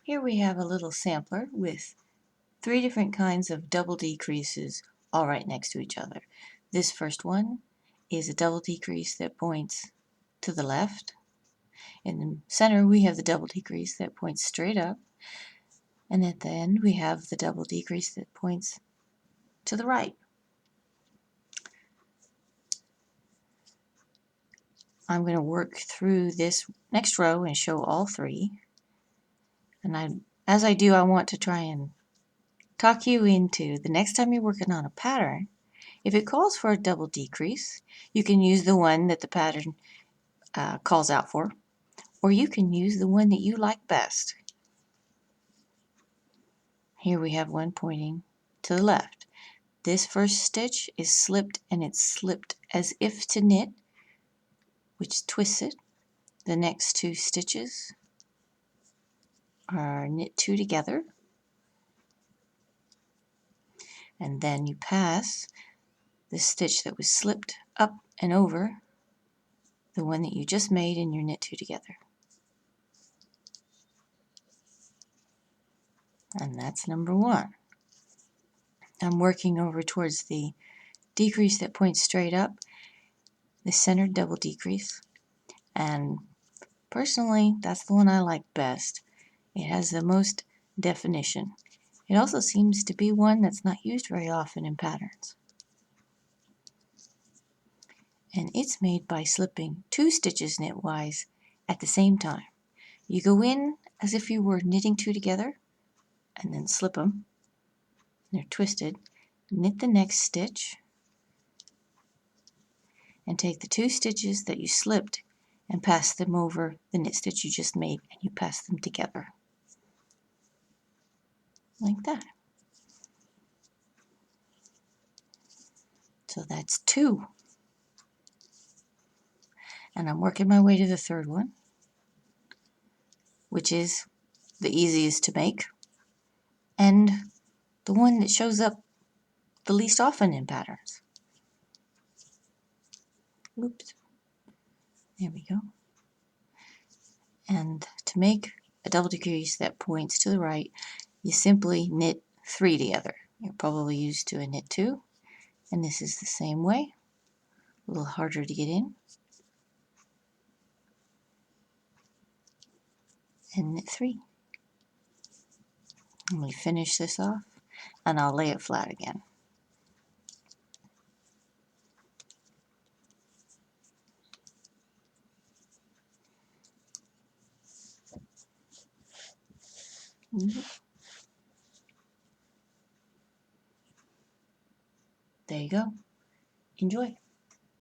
Here we have a little sampler with 3 different kinds of double decreases all right next to each other. This first one is a double decrease that points to the left. In the center we have the double decrease that points straight up, and at the end we have the double decrease that points to the right. I'm going to work through this next row and show all 3. And as I do, I want to try and talk you into the next time you're working on a pattern, if it calls for a double decrease, you can use the one that the pattern calls out for, or you can use the one that you like best. Here we have one pointing to the left. This first stitch is slipped, and it's slipped as if to knit, which twists it. The next 2 stitches are knit 2 together, and then you pass the stitch that was slipped up and over the one that you just made and you knit 2 together. And that's number 1. I'm working over towards the decrease that points straight up, the centered double decrease, and personally that's the one I like best. It has the most definition. It also seems to be one that's not used very often in patterns. And it's made by slipping 2 stitches knitwise at the same time. You go in as if you were knitting 2 together, and then slip them. They're twisted. Knit the next stitch, and take the 2 stitches that you slipped and pass them over the knit stitch you just made, and you pass them together. Like that. So that's 2. And I'm working my way to the third one, which is the easiest to make, and the one that shows up the least often in patterns. Oops. There we go. And to make a double decrease that points to the right, you simply knit 3 together. You're probably used to a knit 2, and this is the same way. A little harder to get in. And knit 3. Let me finish this off, and I'll lay it flat again. There you go. Enjoy.